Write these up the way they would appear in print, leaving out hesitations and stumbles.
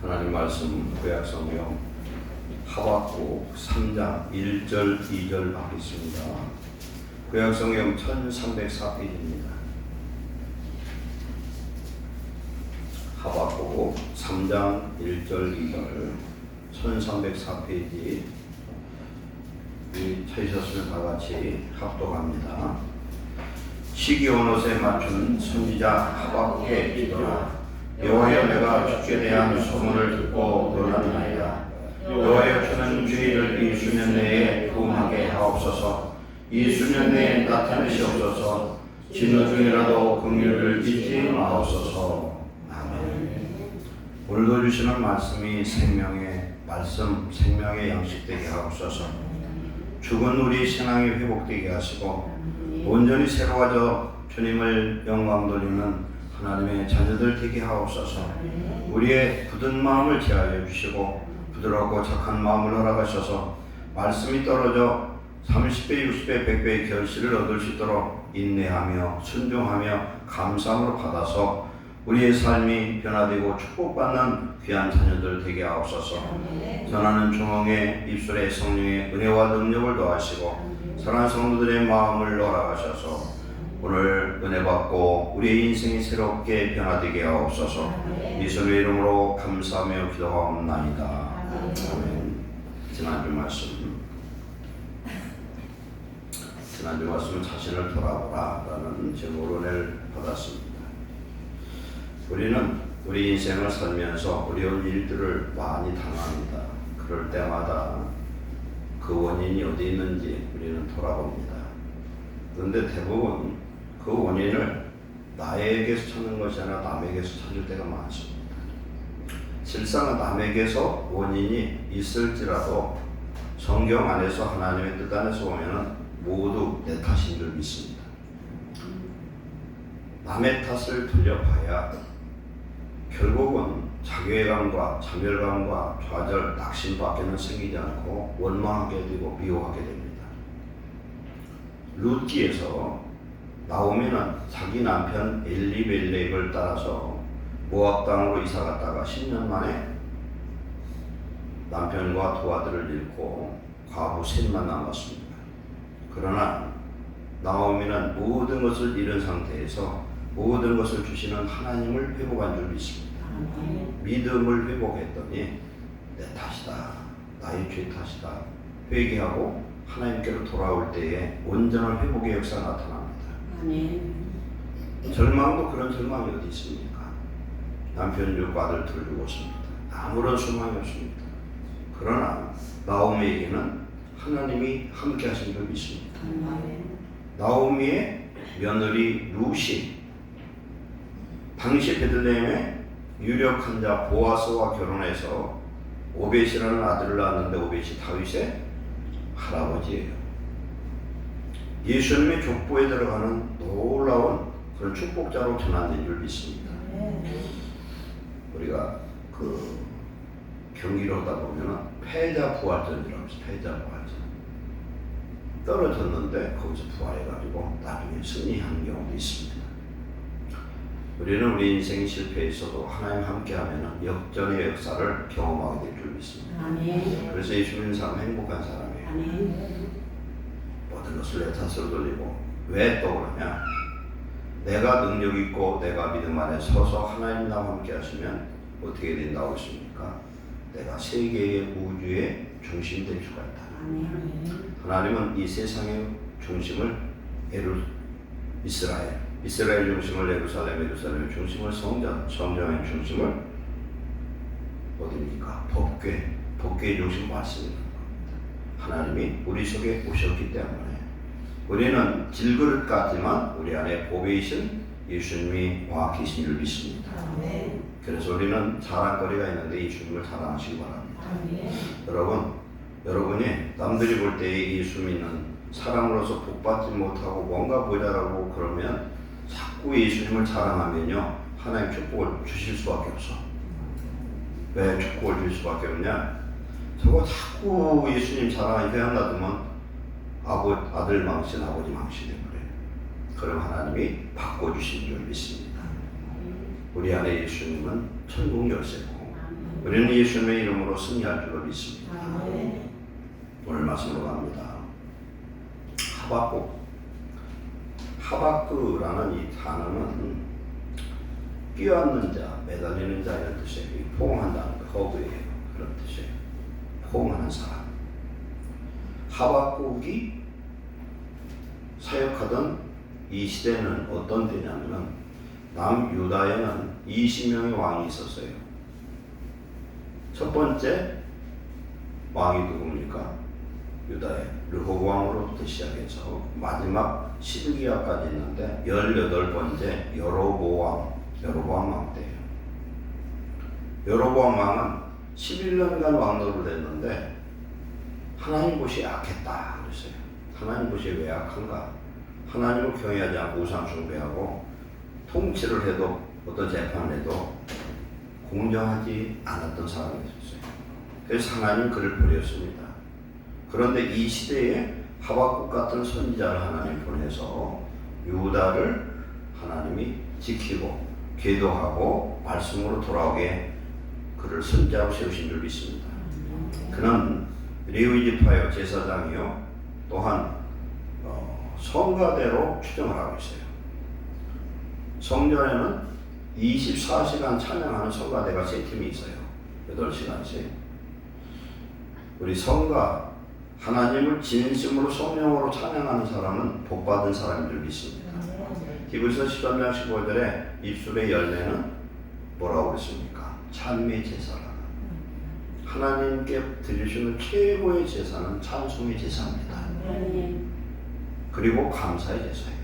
하나님 말씀 구약성경 하박국 3장 1절 2절 받겠습니다. 구약성경 1304페이지입니다. 하박국 3장 1절 2절 1304페이지 찾으셨으면 다같이 합독합니다. 시기 온 옷에 맞춘 선지자 하박국의 기도라. 여호와여, 내가 주께 대한 소문을 듣고 놀랐나이다. 여호와여, 주는 주의를 이 수년 내에 부응하게 하옵소서. 이 수년 내에 나타내시옵소서. 진노 중이라도 긍휼을 잊지 마옵소서. 아멘. 오늘도 주시는 말씀이 생명의 말씀, 생명의 양식 되게 하옵소서. 죽은 우리 신앙이 회복되게 하시고 온전히 새로워져 주님을 영광 돌리는 하나님의 자녀들 되게 하옵소서. 우리의 굳은 마음을 제하여 주시고 부드럽고 착한 마음을 허락하셔서 말씀이 떨어져 30배, 60배, 100배의 결실을 얻을 수 있도록 인내하며 순종하며 감사함으로 받아서 우리의 삶이 변화되고 축복받는 귀한 자녀들 되게 하옵소서. 전하는 중흥의 입술에 성령의 은혜와 능력을 더하시고 사랑하는 성도들의 마음을 허락하셔서 오늘 은혜 받고 우리의 인생이 새롭게 변화되게 하옵소서. 예수의 이름으로 감사하며 기도하옵나이다. 아멘. 지난주 말씀은 자신을 돌아보라 라는 제목으로 은혜를 받았습니다. 우리는 우리 인생을 살면서 어려운 일들을 많이 당합니다. 그럴 때마다 그 원인이 어디 있는지 우리는 돌아봅니다. 그런데 대부분 그 원인을 나에게서 찾는 것이 아니라 남에게서 찾을 때가 많습니다. 실상 남에게서 원인이 있을지라도 성경 안에서 하나님의 뜻 안에서 보면 모두 내 탓인 줄 믿습니다. 남의 탓을 돌려봐야 결국은 자괴감과 자멸감과 좌절, 낙심밖에는 생기지 않고 원망하게 되고 미워하게 됩니다. 룻기에서 나오미는 자기 남편 엘리멜렉을 따라서 모압 땅으로 이사 갔다가 10년 만에 남편과 두 아들을 잃고 과부 셋만 남았습니다. 그러나 나오미는 모든 것을 잃은 상태에서 모든 것을 주시는 하나님을 회복한 줄 믿습니다. 믿음을 회복했더니 내 탓이다, 나의 죄 탓이다 회개하고 하나님께로 돌아올 때에 온전한 회복의 역사가 나타납니다. 절망도 그런 절망이 어디 있습니까? 남편 죽고 아들 둘 죽었습니다. 아무런 소망이 없습니다. 그러나 나오미에게는 하나님이 함께 하신 줄 믿습니다. 나오미의 며느리 룻이 당시 베들레헴의 유력한 자 보아스와 결혼해서 오벳이라는 아들을 낳았는데 오벳이 다윗의 할아버지예요. 예수님의 족보에 들어가는 놀라운 그런 축복자로 전환된 줄 믿습니다. 우리가 그 경기로 하다 보면 패자 부활전이라고 해서 패자 부활전 떨어졌는데 거기서 부활해가지고 나중에 승리하는 경우도 있습니다. 우리는 우리 인생이 실패했어도 하나님 함께하면 역전의 역사를 경험하게 될 줄 믿습니다. 그래서 예수 믿는 사람은 행복한 사람이에요. 모든 것을 내 탓으로 돌리고 왜 또 그러냐? 내가 능력 있고 내가 믿음 안에 서서 하나님 나와 함께 하시면 어떻게 된다고 했습니까? 내가 세계의 우주의 중심이 될 수가 있다. 하나님은 이 세상의 중심을 이스라엘 중심을 예루살렘의 중심을 성전의 중심을 어디입니까? 법궤의 중심 말씀입니다. 하나님이 우리 속에 오셨기 때문에 우리는 질그릇 같지만 우리 안에 보배이신 예수님이 와 계신 줄 믿습니다. 그래서 우리는 자랑거리가 있는데 예수님을 사랑하시기 바랍니다. 여러분이 남들이 볼 때 예수 믿는 사람으로서 복받지 못하고 뭔가 보자라고 그러면 자꾸 예수님을 자랑하면요 하나님 축복을 주실 수밖에 없어. 왜 축복을 줄 수밖에 없냐? 저거 자꾸 예수님 자랑하니 회한 놔두면 아들 망신, 아버지 망신이 그래요. 그럼 하나님이 바꿔주신 줄 믿습니다. 우리 안에 예수님은 천국 열쇠고 우리는 예수님의 이름으로 승리할 줄로 믿습니다. 오늘 말씀으로 갑니다. 하박구라는 이 단어는 끼어앉는 자, 매달리는 자 이런 뜻이에요. 포옹한다는 거, 허브예요. 그런 뜻이에요. 포옹하는 사람. 하박국이 사역하던 이 시대는 어떤 때냐면 남유다에는 20명의 왕이 있었어요. 첫 번째 왕이 누굽니까? 유다의 르호보암으로부터 시작해서 마지막 시드기야까지 있는데 18번째 여로보암 왕 때예요. 여로보암 왕은 11년간 왕노를 했는데 하나님 보시기에 악했다 그랬어요. 하나님 보시기에 왜 악한가? 하나님을 경외하지 않고 우상 숭배하고 통치를 해도 어떤 재판을 해도 공정하지 않았던 사람이었어요. 그래서 하나님 그를 버렸습니다. 그런데 이 시대에 하박국 같은 선지자를 하나님 보내서 유다를 하나님이 지키고 계도하고 말씀으로 돌아오게 그를 선지자로 세우신 줄 믿습니다. 그는 레위 지파요 제사장이요 또한 성가대로 추정을 하고 있어요. 성전에는 24시간 찬양하는 성가대가 세 팀이 있어요. 8시간씩. 우리 성가 하나님을 진심으로 성령으로 찬양하는 사람은 복받은 사람인 줄 믿습니다. 히브리서 13장 15절에 입술의 열매는 뭐라고 그랬습니까? 찬미의 제사라. 하나님께 드리시는 최고의 제사는 찬송의 제사입니다. 그리고 감사의 제사예요.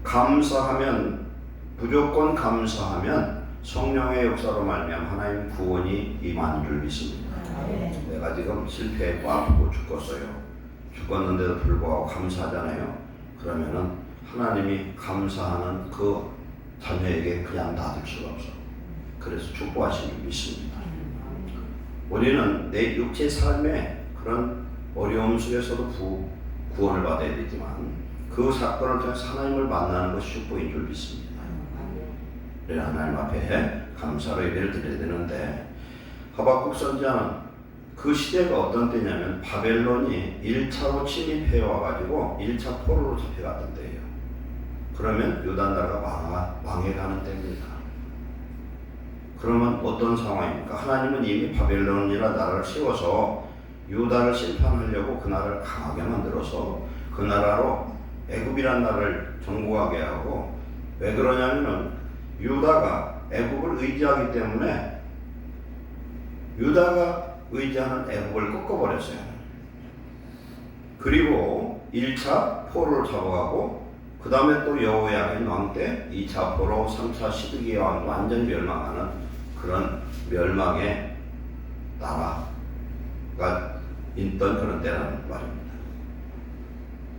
감사하면 무조건 감사하면 성령의 역사로 말미암아 하나님 구원이 임하는 줄 믿습니다. 내가 지금 실패했고 아프고 죽었는데도 불구하고 감사하잖아요. 그러면은 하나님이 감사하는 그 자녀에게 그냥 놔둘 수가 없어. 그래서 축복하시는 줄 믿습니다. 우리는 내 육체 삶에 그런 어려움 속에서도 구원을 받아야 되지만 그 사건을 통해서 하나님을 만나는 것이 축복인 줄 믿습니다. 그래야 하나님 앞에 감사로 예배를 드려야 되는데 하박국 선지자는 그 시대가 어떤 때냐면 바벨론이 1차로 침입해 와가지고 1차 포로로 잡혀갔던 때예요. 그러면 유다 나라가 망해가는 때입니다. 그러면 어떤 상황입니까? 하나님은 이미 바벨론이라는 나라를 세워서 유다를 심판하려고 그 나라를 강하게 만들어서 그 나라로 애굽이라는 나라를 정복하게 하고, 왜 그러냐면은 유다가 애굽을 의지하기 때문에 유다가 의지하는 애굽을 꺾어버렸어요. 그리고 1차 포로를 잡아가고 그 다음에 또 여호야긴 왕 때 2차 포로, 3차 시드기야 왕 완전 멸망하는 그런 멸망의 나라가 있던 그런 때라는 말입니다.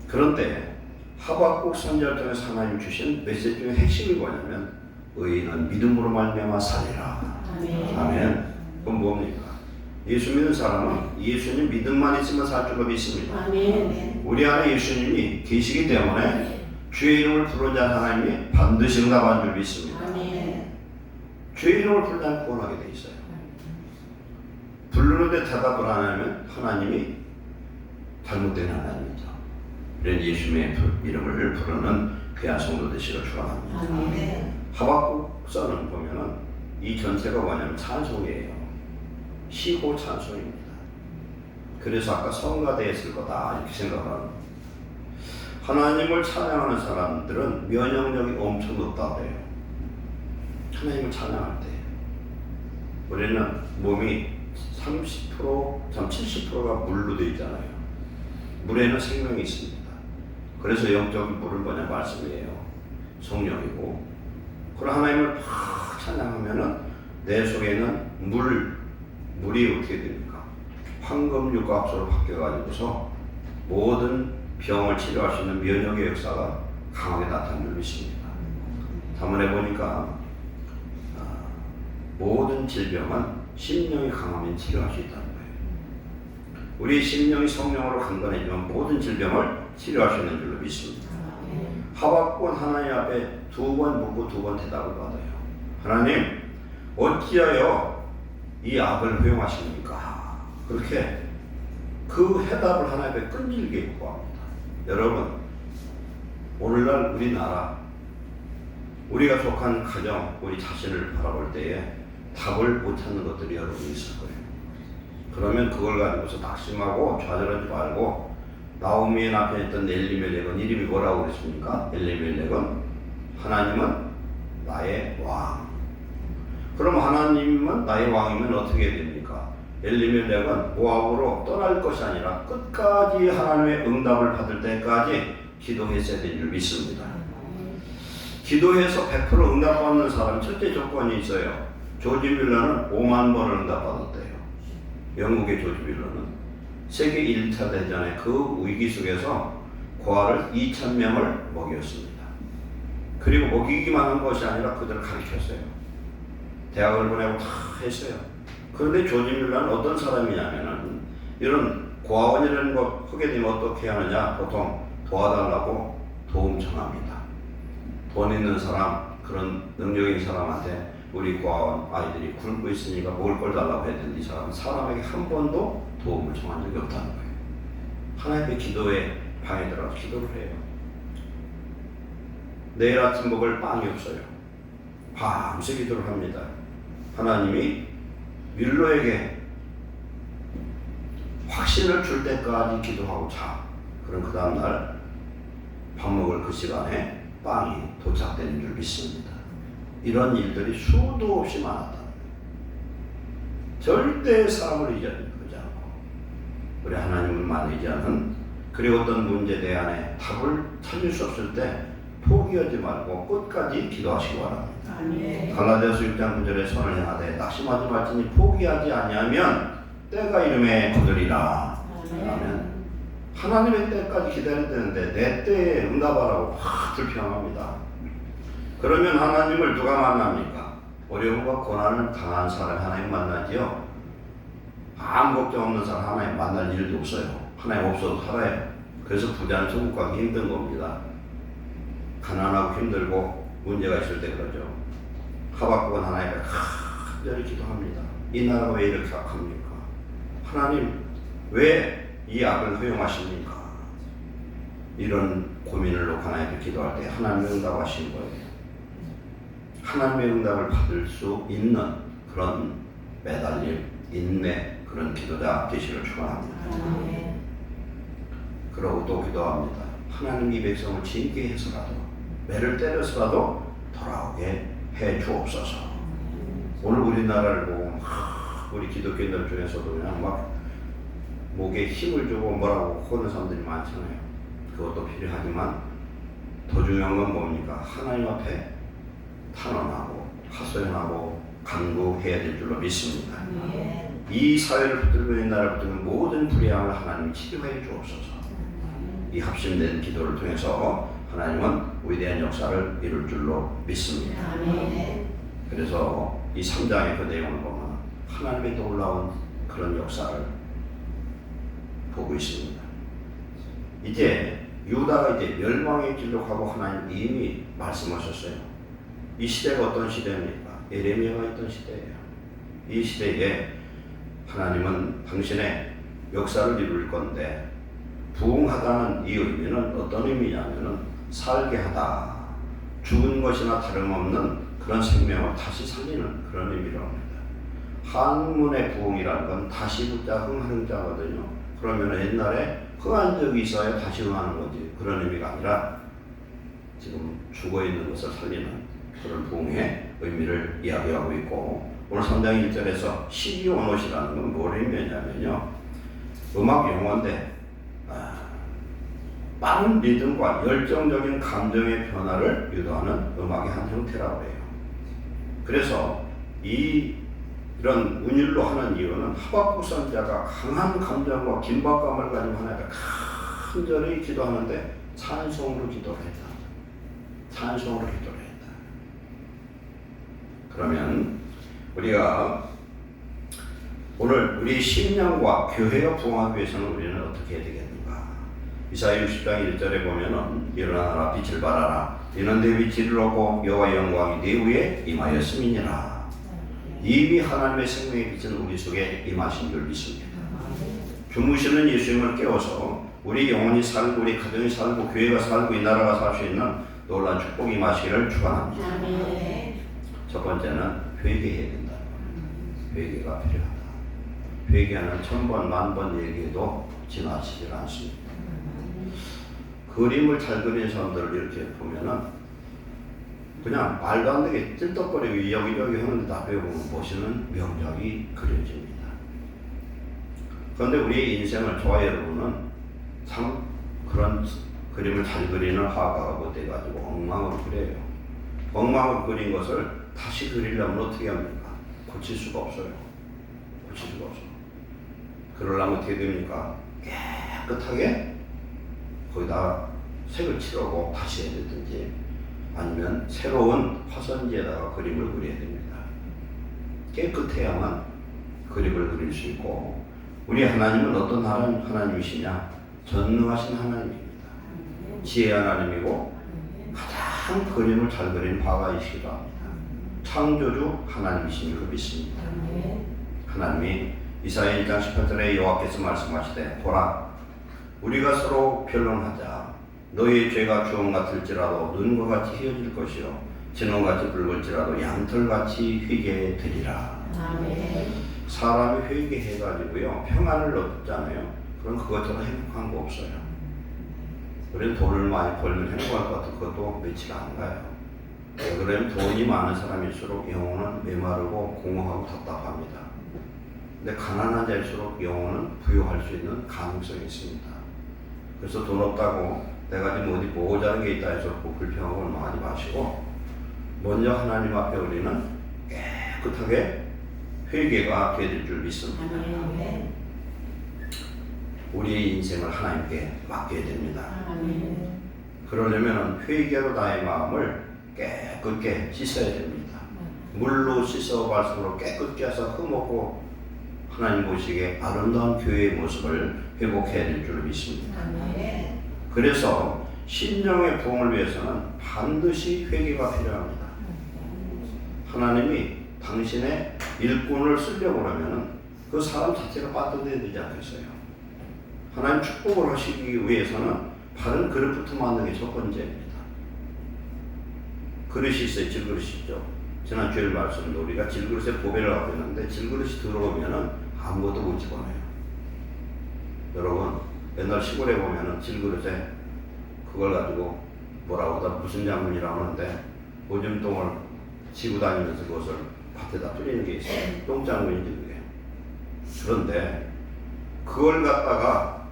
그런데 하박국 선지자를 통해서 하나님 주신 메시지 중에 핵심이 뭐냐면 의인은 믿음으로 말미암아 살리라. 아멘. 그건 뭡니까? 예수 믿는 사람은 예수님 믿음만 있으면 살 줄로 믿습니다. 아멘. 우리 안에 예수님이 계시기 때문에 주의 이름을 부르는 자 하나님이 반드시 응답하는 줄 믿습니다. 아멘. 주의 이름을 부르는 자는 구원하게 돼 있어요. 부르는데 대답을 안 하면 하나님이 잘못된 하나님이죠. 이런 예수님의 이름을 부르는 귀한 성도 되시기를 축원합니다. 아멘. 하박국서는 보면은 이 전체가 뭐냐면 찬송이에요. 시고 찬송입니다. 그래서 아까 성가대에 쓸 거다 이렇게 생각하는. 하나님을 찬양하는 사람들은 면역력이 엄청 높다고 해요. 하나님을 찬양할 때 우리는 몸이 30%, 70%가 물로 되어 있잖아요. 물에는 생명이 있습니다. 그래서 영적인 물은 뭐냐 말씀이에요. 성령이고, 그런 하나님을 팍 찬양하면은 내 속에는 물이 어떻게 됩니까? 황금 육각수로 바뀌어가지고서 모든 병을 치료할 수 있는 면역의 역사가 강하게 나타나는 줄 믿습니다. 자문해 보니까 모든 질병은 심령이 강하면 치료할 수 있다는 거예요. 우리 심령이 성령으로 강건해지면 모든 질병을 치료할 수 있는 줄로 믿습니다. 하박국은 하나님 앞에 2번 묻고 2번 대답을 받아요. 하나님, 어찌하여 이 악을 허용하십니까? 그렇게 그 해답을 하나님께 끈질기게 구합니다. 여러분, 오늘날 우리나라, 우리가 속한 가정, 우리 자신을 바라볼 때에 답을 못 찾는 것들이 여러분이 있을 거예요. 그러면 그걸 가지고서 낙심하고 좌절하지 말고, 나오미의 남편이었던 엘리멜렉은 이름이 뭐라고 그랬습니까? 엘리멜렉은 하나님은 나의 왕. 그럼 하나님은 나의 왕이면 어떻게 해야 됩니까? 엘리멜렉은 모압으로 떠날 것이 아니라 끝까지 하나님의 응답을 받을 때까지 기도했어야 될 줄 믿습니다. 기도해서 100% 응답받는 사람 첫째 조건이 있어요. 조지 밀러는 5만 번을 응답받았대요. 영국의 조지 밀러는 세계 1차 대전의 그 위기 속에서 고아를 2,000명을 먹였습니다. 그리고 먹이기만 한 것이 아니라 그들을 가르쳤어요. 대학을 보내고 다 했어요. 그런데 조지 밀러는 어떤 사람이냐면은, 이런 고아원이라는 거 하게 되면 어떻게 하느냐, 보통 도와달라고 도움 청합니다. 돈 있는 사람, 그런 능력 있는 사람한테 우리 고아원 아이들이 굶고 있으니까 먹을 걸 달라고 했는데, 이 사람은 사람에게 한 번도 도움을 청한 적이 없다는 거예요. 하나님의 기도에 방에 들어가서 기도를 해요. 내일 아침 먹을 빵이 없어요. 밤새 기도를 합니다. 하나님이 밀러에게 확신을 줄 때까지 기도하고 자. 그럼 그 다음날 밥 먹을 그 시간에 빵이 도착되는 줄 믿습니다. 이런 일들이 수도 없이 많았다. 절대 사람을 잊지 않고 우리 하나님을 만나지 않은, 그리고 어떤 문제 대안에 답을 찾을 수 없을 때 포기하지 말고 끝까지 기도하시기 바랍니다. 갈라디아서 6장 9절에 손을 향하되 낙심하지 말지니 포기하지 아니하면 때가 이름에 거두리라. 아멘. 하나님의 때까지 기다려야 되는데 내 때에 응답하라고 불평합니다. 그러면 하나님을 누가 만납니까? 어려움과 고난을 당한 사람 하나님 만나지요. 아무 걱정 없는 사람 하나님 만날 일도 없어요. 하나님 없어도 살아요. 그래서 부자는 천국 가기 힘든 겁니다. 가난하고 힘들고 문제가 있을 때 그러죠. 하박국은 하나님께 간절히 기도합니다. 이 나라가 왜 이렇게 악합니까? 하나님 왜 이 악을 허용하십니까? 이런 고민을 놓고 하나님께 기도할 때 하나님의 응답하신 거예요. 하나님의 응답을 받을 수 있는 그런 매달림, 인내, 그런 기도자 되시기를 축원합니다. 그러고 또 기도합니다. 하나님 이 백성을 징계 해서라도, 매를 때려서라도 돌아오게 해 주옵소서. 오늘 우리나라를 보고 우리 기독교인들 중에서도 그냥 막 목에 힘을 주고 뭐라고 하는 사람들이 많잖아요. 그것도 필요하지만 더 중요한 건 뭡니까? 하나님 앞에 탄원하고 하소연하고 간구해야 될 줄로 믿습니다. 이 사회를 붙들고 있는 나라를 붙들고 모든 불의함을 하나님이 치료해 주옵소서. 이 합심된 기도를 통해서 하나님은 위대한 역사를 이룰 줄로 믿습니다. 그래서 이 3장의 그 내용을 보면 하나님의 놀라운 그런 역사를 보고 있습니다. 이제 유다가 이제 멸망의 길로 가고 하나님 이미 말씀하셨어요. 이 시대가 어떤 시대입니까? 예레미야가 있던 시대예요. 이 시대에 하나님은 당신의 역사를 이룰 건데, 부흥하다는 이 의미는 어떤 의미냐면은 살게 하다, 죽은 것이나 다름없는 그런 생명을 다시 살리는 그런 의미라고 합니다. 한문의 부흥이라는 건 다시 붙자 흥하는자거든요. 그러면 옛날에 흥한 적이 있어야 다시 흥하는 거지, 그런 의미가 아니라 지금 죽어있는 것을 살리는 그런 부흥의 의미를 이야기하고 있고, 오늘 3장 1절에서 시기온옷이라는 건 뭘 의미하냐면요, 음악 용어인데 빠른 리듬과 열정적인 감정의 변화를 유도하는 음악의 한 형태라고 해요. 그래서 이런 운율로 하는 이유는 하박국 선지자가 강한 감정과 긴박감을 가지고 하나님께 간절히 기도하는데 찬송으로 기도를 했다. 찬송으로 기도를 했다. 그러면 우리가 오늘 우리 심령과 교회가 부흥하기 위해서는 우리는 어떻게 해야 되겠는가? 이사야 60장 1절에 보면은 일어나라 빛을 발하라 이는 내 빛을 얻고 여호와의 영광이 내 위에 임하였음이니라. 이미 하나님의 생명의 빛은 우리 속에 임하신 줄 믿습니다. 주무시는 예수님을 깨워서 우리 영혼이 살고 우리 가정이 살고 교회가 살고 이 나라가 살 수 있는 놀라운 축복이 임하시기를 축원합니다. 첫 번째는 회개해야 된다. 회개가 필요하다. 회개는 1000번 만번 얘기해도 지나치질 않습니다. 그림을 잘 그리는 사람들을 이렇게 보면은 그냥 말도 안 되게 찔떡거리고 여기저기 하는데 다 배우면 보시는 명작이 그려집니다. 그런데 우리의 인생을 저와 여러분은 참 그런 그림을 잘 그리는 화가가 못돼가지고 엉망으로 그려요. 엉망으로 그린 것을 다시 그리려면 어떻게 합니까? 고칠 수가 없어요. 고칠 수가 없어요. 그러려면 어떻게 됩니까? 깨끗하게 거기다 색을 칠하고 다시 해야 되든지 아니면 새로운 화선지에다가 그림을 그려야 됩니다. 깨끗해야만 그림을 그릴 수 있고, 우리 하나님은 어떤 하나님이시냐? 전능하신 하나님입니다. 지혜 하나님이고 가장 그림을 잘 그리는 화가이시기도 합니다. 창조주 하나님이신 줄 믿습니다. 하나님이 이사야 1장 18절에 여호와께서 말씀하시되 보라 우리가 서로 변론하자. 너희의 죄가 주홍 같을지라도 눈과 같이 휘어질 것이요 진홍같이 붉을지라도 양털같이 휘게 되리라. 사람이 회개해가지고요 평안을 얻잖아요. 그럼 그것처럼 행복한 거 없어요. 우리는 돈을 많이 벌면 행복할 것 같은 것도 며칠 안 가요. 그러면 돈이 많은 사람일수록 영혼은 메마르고 공허하고 답답합니다. 근데 가난한 자일수록 영혼은 부유할 수 있는 가능성이 있습니다. 그래서 돈 없다고 내가 지금 어디 모자란 게 있다 해서 불평하고 많이 마시고, 먼저 하나님 앞에 우리는 깨끗하게 회개가 되어질 줄 믿습니다. 우리의 인생을 하나님께 맡겨야 됩니다. 그러려면 회개로 나의 마음을 깨끗게 씻어야 됩니다. 물로 씻어 갈수록 깨끗게 해서 흠없고 하나님 보시기에 아름다운 교회의 모습을 회복해야 될 줄 믿습니다. 그래서 심령의 부흥을 위해서는 반드시 회개가 필요합니다. 하나님이 당신의 일꾼을 쓰려고 하면 그 사람 자체가 빠져야 되지 않겠어요? 하나님 축복을 하시기 위해서는 바른 그릇부터 만드는 게 첫 번째입니다. 그릇이 있어요. 질그릇이 있죠. 지난 주일 말씀도 우리가 질그릇에 보배를 갖고 있는데 질그릇이 들어오면은 아무것도 못 집어넣어요. 여러분 옛날 시골에 보면은 질그릇에 그걸 가지고 뭐라고 다 무슨 장군이라고 하는데 오줌똥을 지고 다니면서 그것을 밭에다 뿌리는 게 있어요. 똥장군인지 그게. 그런데 그걸 갖다가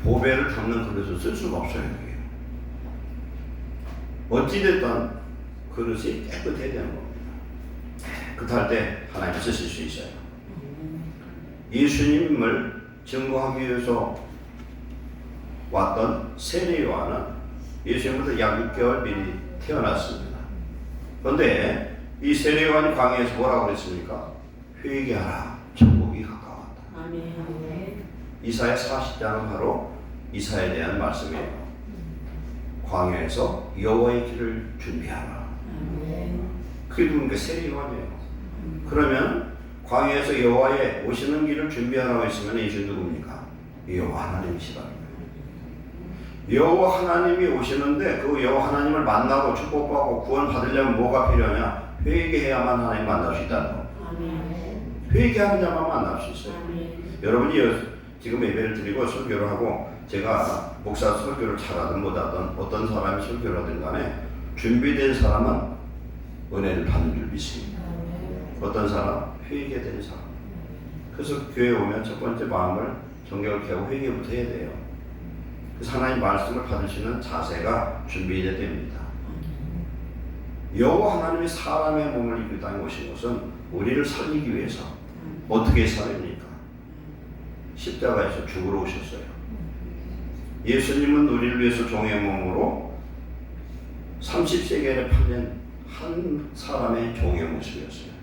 보배를 담는 그릇을 쓸 수가 없어요. 그게. 어찌됐든 그릇이 깨끗해야 되는 겁니다. 깨끗할 때 하나님 쓰실 수 있어요. 예수님을 증거하기 위해서 왔던 세례 요한은 예수님부터 약 6개월 미리 태어났습니다. 그런데 이 세례 요한이 광야에서 뭐라고 그랬습니까? 회개하라, 천국이 가까웠다. 이사야 40장은 바로 이사야에 대한 말씀이에요. 광야에서 여호와의 길을 준비하라. 그게 누굽니까? 세례 요한이에요. 그러면 광야에서 여호와의 오시는 길을 준비하라고 했으면 예수 누굽니까? 여호와 하나님이시다. 여호와 하나님이 오시는데 그 여호와 하나님을 만나고 축복받고 구원 받으려면 뭐가 필요하냐? 회개해야만 하나님 만날 수 있다는 거. 회개하는 자만 만날 수 있어요. 여러분이 지금 예배를 드리고 설교를 하고 제가 목사 설교를 잘하든 못하든 어떤 사람이 설교를 하든 간에 준비된 사람은 은혜를 받는 줄 믿습니다. 어떤 사람? 회개된 사람. 그래서 교회에 오면 첫 번째 마음을 정결케 하고 회개부터 해야 돼요. 그래서 하나님 말씀을 받으시는 자세가 준비돼야 됩니다. 여호와 하나님이 사람의 몸을 입고 땅에 오신 것은 우리를 살리기 위해서. 어떻게 살립니까? 십자가에서 죽으러 오셨어요. 예수님은 우리를 위해서 종의 몸으로 30세겔에 팔린 한 사람의 종의 모습이었어요.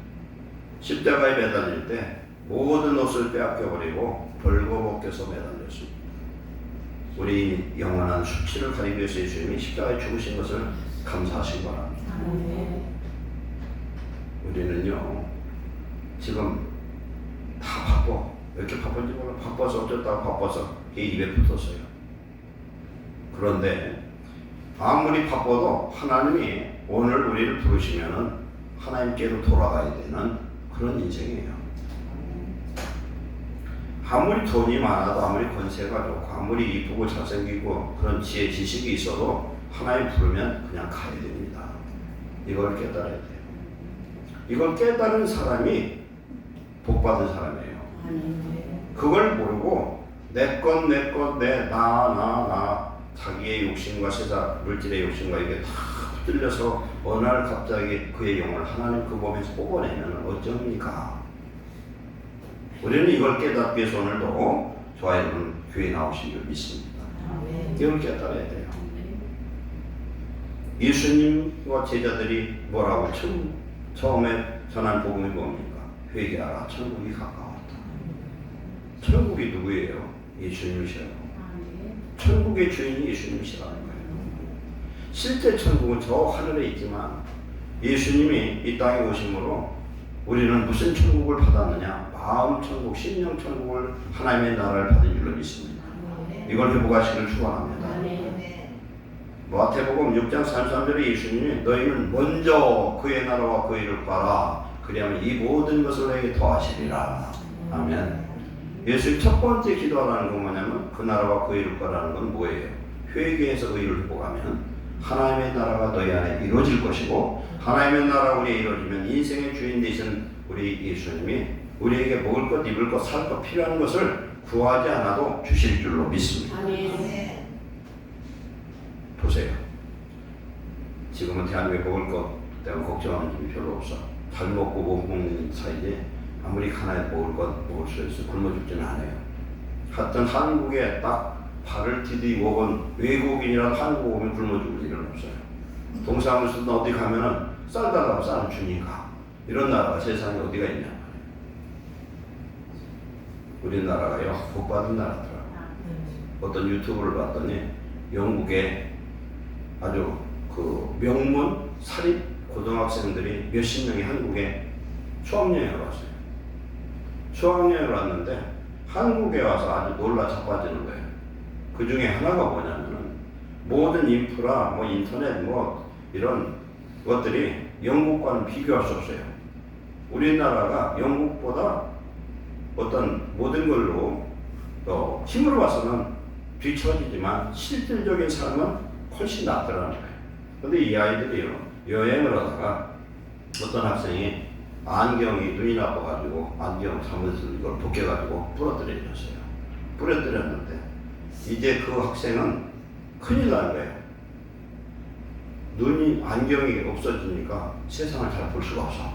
십자가에 매달릴 때 모든 옷을 빼앗겨버리고 벌거벗겨서 매달렸습니다. 우리 영원한 수치를 가리기 위해서 예수님이 십자가에 죽으신 것을 감사하시기 바랍니다. 우리는요 지금 다 바빠. 왜 이렇게 바쁜지 몰라. 바빠서 어쩌다가 바빠서 이게 입에 붙었어요. 그런데 아무리 바빠도 하나님이 오늘 우리를 부르시면은 하나님께로 돌아가야 되는 그런 인생이에요. 아무리 돈이 많아도, 아무리 권세가 좋고, 아무리 이쁘고 잘생기고 그런 지혜 지식이 있어도 하나님 부르면 그냥 가야 됩니다. 이걸 깨달아야 돼요. 이걸 깨달은 사람이 복 받은 사람이에요. 그걸 모르고 내 것, 나 자기의 욕심과 세상 물질의 욕심과 이게 다 붙들려서 어느 날 갑자기 그의 영을 하나님 그 몸에서 뽑아내면 어쩝니까? 우리는 이걸 깨닫기 위해서 오늘도 저와 여러분 교회에 나오신 줄 믿습니다. 이걸 깨달아야 돼요. 예수님과 제자들이 뭐라고 처음에 전한 복음이 뭡니까? 회개하라, 천국이 가까웠다. 천국이 누구예요? 예수님이시라고. 천국의 주인이 예수님이시라는 거예요. 실제 천국은 저 하늘에 있지만 예수님이 이 땅에 오심으로 우리는 무슨 천국을 받았느냐? 마음 천국, 심령 천국을 하나님의 나라를 받은 줄로 믿습니다. 이걸 회복하시길 축원합니다. 마태복음 6장 33절에 예수님이 너희는 먼저 그의 나라와 그 일을 구하라. 그리하면 이 모든 것을 너에게 더하시리라. 아멘. 예수님 첫 번째 기도하라는 건 뭐냐면 그 나라와 그 일을 구하라는 건 뭐예요? 회개해서 그 일을 회복하면 하나님의 나라가 너희 안에 이루어질 것이고, 하나님의 나라가 우리에 이루어지면 인생의 주인 되신 우리 예수님이 우리에게 먹을 것, 입을 것, 살 것, 필요한 것을 구하지 않아도 주실 줄로 믿습니다. 아멘. 보세요. 지금은 대한민국에 먹을 것 때문에 걱정하는 점이 별로 없어. 잘 먹고 못 먹는 사이에 아무리 가난해 먹을 것 먹을 수 있어 굶어 죽지는 않아요. 하여튼 한국에 딱 발을 디디고 온 외국인이라도 한국 오면 굶어 죽을 일은 없어요. 동사무소 어디 가면은 쌀 달라고 쌀을 주니까. 이런 나라가 세상에 어디가 있냐. 우리나라가요 복받은 나라더라. 어떤 유튜브를 봤더니 영국에 아주 그 명문 사립 고등학생들이 몇십 명이 한국에 수학여행을 왔어요. 수학여행을 왔는데 한국에 와서 아주 놀라 자빠지는 거예요. 그 중에 하나가 뭐냐면은 모든 인프라, 뭐 인터넷, 뭐 이런 것들이 영국과는 비교할 수 없어요. 우리나라가 영국보다 어떤 모든 걸로 힘으로 봐서는 뒤처지지만 실질적인 삶은 훨씬 낫더라는 거예요. 근데 이 아이들이 여행을 하다가 어떤 학생이 안경이 눈이 나빠가지고 안경 잘못해서 이걸 벗겨가지고 부러뜨려졌어요. 부러뜨렸는데 이제 그 학생은 큰일 나는 거예요. 눈이 안경이 없어지니까 세상을 잘 볼 수가 없어.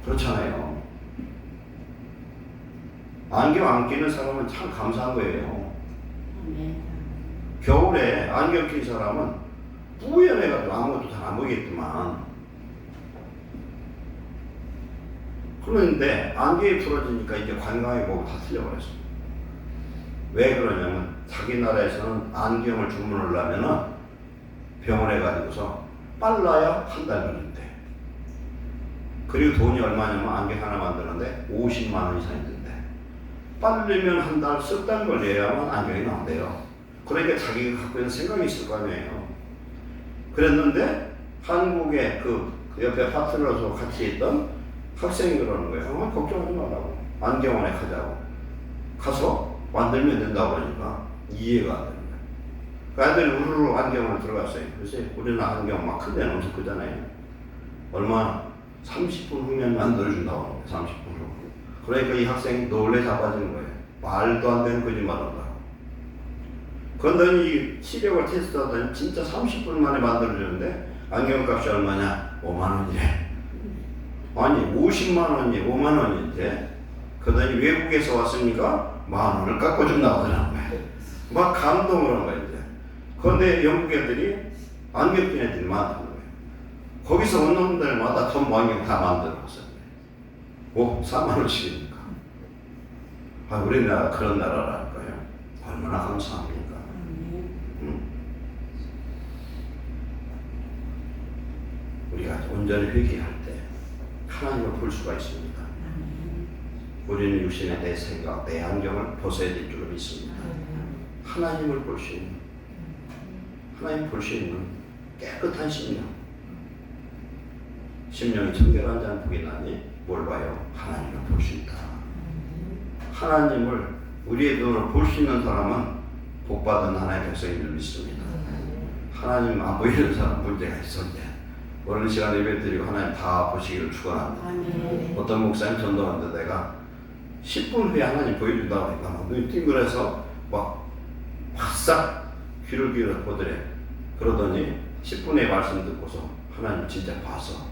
그렇잖아요. 안경 안 끼는 사람은 참 감사한 거예요. 겨울에 안경 낀 사람은 뿌연해가지고 아무것도 잘 안 보이겠지만, 그런데 안경이 부러지니까 이제 관광의 법을 다 틀려버렸어요. 왜 그러냐면 자기 나라에서는 안경을 주문을 하면은 병원에 가지고서 빨라야 한 달 걸린대. 그리고 돈이 얼마냐면 안경 하나 만드는데 50만 원 이상이 든대. 빠르면 한 달, 석 달 걸려야만 안경이 나온대요. 그러니까 자기가 갖고 있는 생각이 있을 거 아니에요. 그랬는데 한국에 그 옆에 파트너로 같이 있던 학생이 그러는 거예요. 걱정하지 말라고. 안경원에 가자고. 가서 만들면 된다고 하니까 이해가 안 되는 거예요. 그 아이들이 우르르 안경원에 들어갔어요. 그래서 우리는 안경 막 큰 데는 엄청 크잖아요. 얼마 30분 후면 만들어준다고 하는 거예요. 30분 후. 그러니까 이 학생이 놀래 자빠지는 거예요. 말도 안 되는 거짓말 한다. 그런데 이 시력을 테스트하더니 진짜 30분 만에 만들어주는데 안경값이 얼마냐? 5만 원이래. 아니 50만 원이 5만 원인데 그러더니 외국에서 왔으니까 10,000원을 깎아준다고 하더라는 거예요. 막 감동을 한 거예요. 이제. 그런데 영국 애들이 안경 낀 애들이 많다는 거예요. 거기서 온 놈들마다 전부 안경 다 만들었어요. 오, 4만 원씩이니까. 아, 우리나라 그런 나라라니까요. 얼마나 감사합니까? 우리가 온전히 회개할 때 하나님을 볼 수가 있습니다. 우리는 육신에 내 생각, 내 안경을 벗어야 될 줄로 믿습니다. 하나님을 볼 수 있는, 하나님 볼 수 있는 깨끗한 심령. 심령이 청결한 자는 복이 나니 뭘 봐요? 하나님을 볼 수 있다. 하나님을 우리의 눈으로 볼 수 있는 사람은 복받은 하나님의 백성인 줄 믿습니다. 하나님 안 보이는 사람 문제가 있었는데 오늘 시간에 예배드리고 하나님 다 보시기를 축원합니다. 어떤 목사님 전도하는데 내가 10분 후에 하나님 보여준다고 하니까 막 눈이 띵그래서 막 바싹 귀를 기울여 보더래. 그러더니 10분의 말씀 듣고서 하나님 진짜 봐서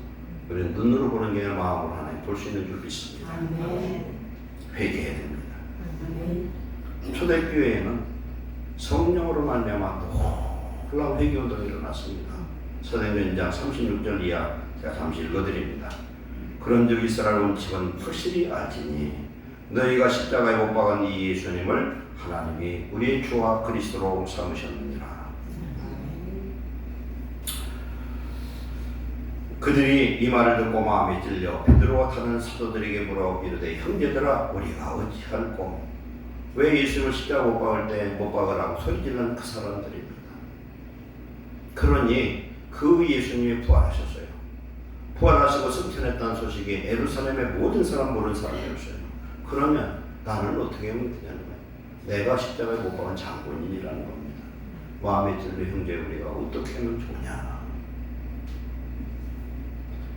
우리는 눈으로 보는 게 아니라 마음으로 하나님 볼 수 있는 줄 믿습니다. 회개해야 됩니다. 초대교회에는 성령으로 말미암아 놀라운 회개운동이 일어났습니다. 사도행전 2장 36절 이하 제가 잠시 읽어드립니다. 그런즉 이스라엘 온 집은 확실히 알지니 너희가 십자가에 못 박은 이 예수님을 하나님이 우리의 주와 그리스도로 삼으셨느니라. 그들이 이 말을 듣고 마음에 찔려 베드로와 다른 사도들에게 물어 이르되 형제들아 우리가 어찌할꼬? 왜 예수를 십자가 못 박을 때 못 박으라고 소리지르는 그 사람들입니다. 그러니 그 예수님이 부활하셨어요. 부활하시고 승천했다는 소식이 예루살렘의 모든 사람 모르는 사람이었어요. 그러면 나는 어떻게 하면 되냐는 거예요. 내가 십자가에 못 박은 장본인이라는 겁니다. 마음에 찔려 형제 우리가 어떻게 하면 좋냐.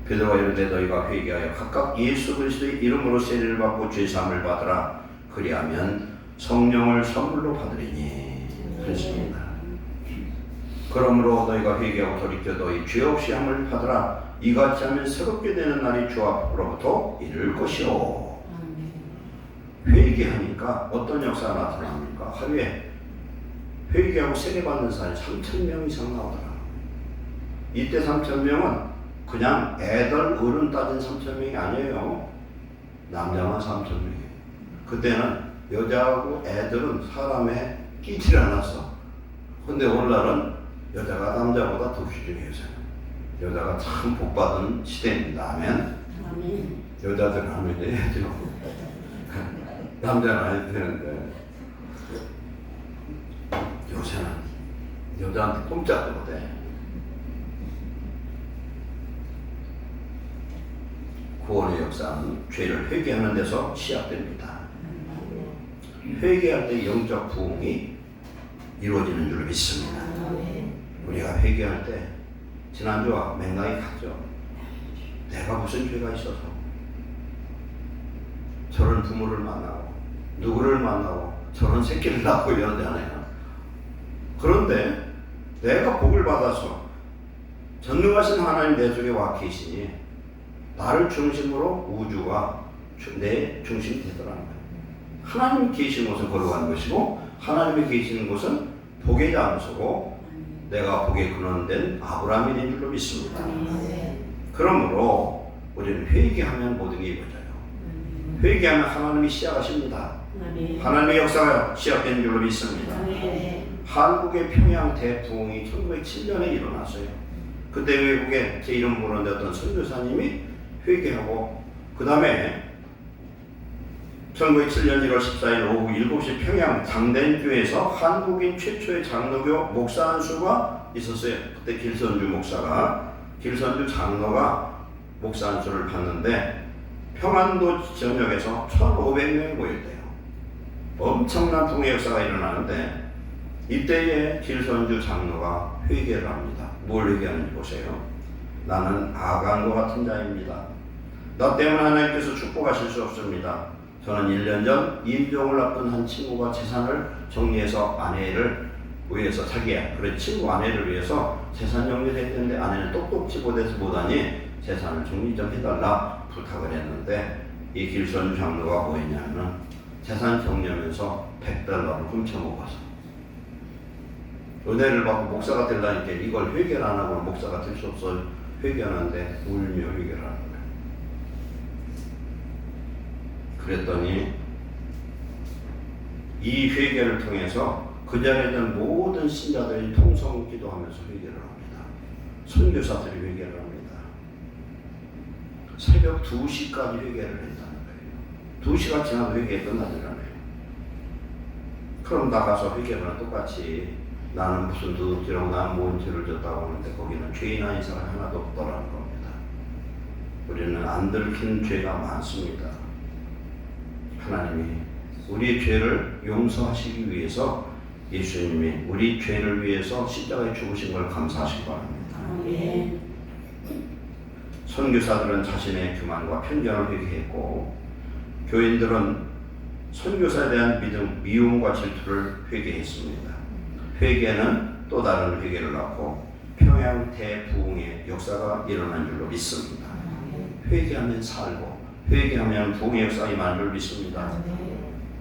베드로가 이르되 너희가 회개하여 각각 예수 그리스도의 이름으로 세례를 받고 죄사함을 받으라. 그리하면 성령을 선물로 받으리니 그렇습니다. 그러므로 너희가 회개하고 돌이켜 너희 죄 없이 함을 받으라. 이같이 하면 새롭게 되는 날이 주 앞으로부터 이를 것이오. 회개하니까 어떤 역사가 나타납니까? 하루에 회개하고 세례받는 사람이 3,000명 이상 나오더라. 이때 3,000명은 그냥 애들 어른 따진 3,000명이 아니에요. 남자만 3,000명이에요. 그때는 여자하고 애들은 사람에 끼질 않았어. 근데 오늘날은 여자가 남자보다 더 귀중해서 여자가 참 복받은 시대입니다. 아멘. 여자들은 하면 돼야죠. 남자는 안 해도 되는데 요새는 여자한테 꼼짝도 못해. 구원의 역사는 죄를 회개하는 데서 시작됩니다. 회개할 때 영적 부흥이 이루어지는 줄 믿습니다. 우리가 회개할 때 지난주와 맹랑이 같죠. 내가 무슨 죄가 있어서 저런 부모를 만나고 누구를 만나고 저런 새끼를 낳고 이러잖아요. 그런데 내가 복을 받아서 전능하신 하나님 내 속에 와 계시니 나를 중심으로 우주가 내 중심이 되더라는 거예요. 하나님이 계시는 곳은 걸어가는 것이고 하나님이 계시는 곳은 복의 장소고 내가 복의 근원된 아브라함이 된 줄로 믿습니다. 그러므로 우리는 회개하면 모든 게 이루어져요. 회개하면 하나님이 시작하십니다. 하나님의 역사가 시작된 줄로 믿습니다. 한국의 평양 대부흥이 1907년에 일어났어요. 그때 외국에 제 이름 모르는데 어떤 선교사님이 회개하고 그 다음에 1907년 1월 14일 오후 7시 평양 장대교회에서 한국인 최초의 장로교 목사 안수가 있었어요. 그때 길선주 목사가 길선주 장로가 목사 안수를 받는데 평안도 전역에서 1,500명이 모였대요. 엄청난 부흥의 역사가 일어나는데 이때에 길선주 장로가 회개를 합니다. 뭘 회개하는지 보세요. 나는 아간과 같은 자입니다. 나 때문에 하나님께서 축복하실 수 없습니다. 저는 1년 전 임종을 앞둔 한 친구가 재산을 정리해서 아내를 위해서 자기야 그래 친구 아내를 위해서 재산 정리를 했는데 아내는 똑똑지 못해서 못하니 재산을 정리 좀 해달라 부탁을 했는데 이 길선 장로가 뭐였냐면 재산 정리하면서 $100를 훔쳐먹어서 은혜를 받고 목사가 되려니까 이걸 회개를 안 하고 목사가 될 수 없어 회개하는데 울며 회개를 하는 거예요. 그랬더니 이 회개를 통해서 그 자리에 있는 모든 신자들이 통성 기도하면서 회개를 합니다. 선교사들이 회개를 합니다. 새벽 2시까지 회개를 했다는 거예요. 2시가 지나도 회개 끝나더라고요. 그럼 나가서 회개하면 똑같이 나는 무슨 도둑질하고 나는 뭔 죄를 졌다고 하는데 거기는 죄인 아닌 사람이 하나도 없더라는 겁니다. 우리는 안 들킨 죄가 많습니다. 하나님이 우리의 죄를 용서하시기 위해서 예수님이 우리 죄를 위해서 십자가에 죽으신 걸 감사하시기 바랍니다. 아멘. 선교사들은 자신의 교만과 편견을 회개했고 교인들은 선교사에 대한 미움과 질투를 회개했습니다. 회개는 또 다른 회개를 낳고 평양 대부흥의 역사가 일어난 줄로 믿습니다. 회개하면 살고 회개하면 부흥의 역사가 임하는 줄 믿습니다.